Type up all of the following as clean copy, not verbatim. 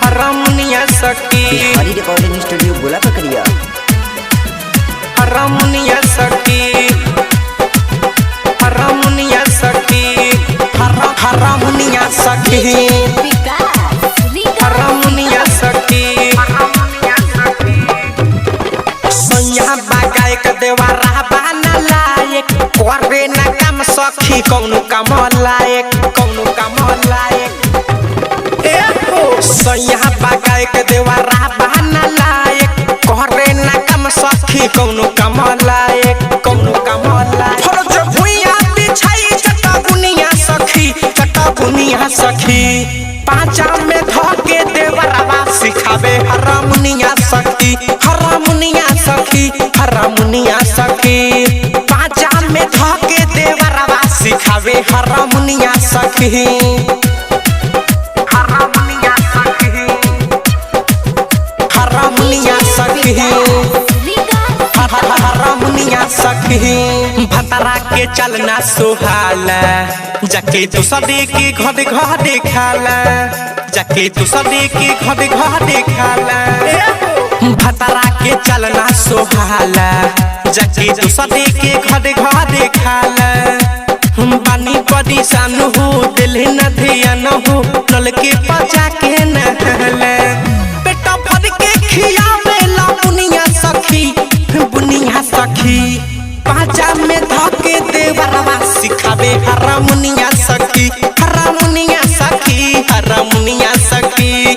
हरमुनिया सखी हरी recording studio गोला पकड़िया। हरमुनिया सखी हरमुनिया सखी हरमुनिया सखी हरमुनिया सखी सैया बागाए के देवारा बना लायक करे ना काम सखी कौनो काम लायक कौनो काम लायक सैया बागाए के देवारा बना लायक करे ना काम सखी कौनो काम लायक कौनो काम लायक फरज भुइया बिछाई चटा बुनिया सखी पांचा में धके देवरवा सिखावे हरमुनिया सखी हरमुनिया सखी हरमुनिया सखी पांचा में धके देवरवा सिखावे हरमुनिया सखी हरमुनिया सखी हरमुनिया सखी हरमुनिया सखी भतरा के चलना सुहाला जाके तू सदे के घरे घरे खाला जाके तू सदे के घरे घरे खाला भतरा के चलना सुहाला जाके तू सदे के घरे घरे खाला पानी परेशान हो दिल न ध्यान हो नल के पचा के नहला पेट भर के खियावे ला बुनिया सखी पाजा में धके देवरवा सिखावे हरमुनिया सखी हरमुनिया सखी हरमुनिया सखी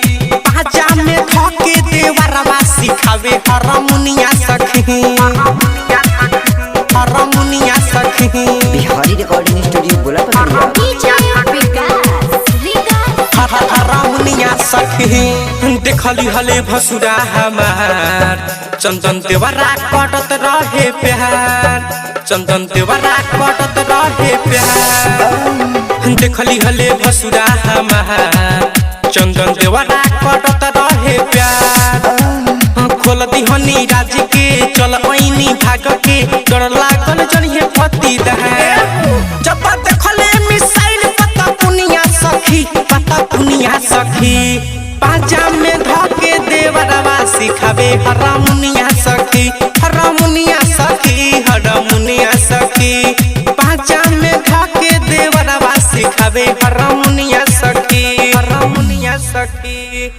पाजा में धके देवरवा सिखावे हरमुनिया सखी हरमुनिया सखी बिहारी रिकॉर्डिंग स्टूडियो गोला पकड़िया। हरमुनिया सखी देखली हले भसुरा हमार चंदन देवरा कटत रहे प्यार चंदन देवरा कटत रहे प्यार देखली हले भसुरा हमार चंदन देवरा कटत रहे प्यार खोल दिहनी राज के चल ऐनी भाग के डर लागल जनिए पति दहा जब देखले मिसाइल पता पुनिया सखी पाजा में धके देवरवा सिखावे हरमुनिया सखी हरमुनिया सखी हरमुनिया सखी पाजा में धके देवरवा सिखावे हरमुनिया सखी हरमुनिया सखी।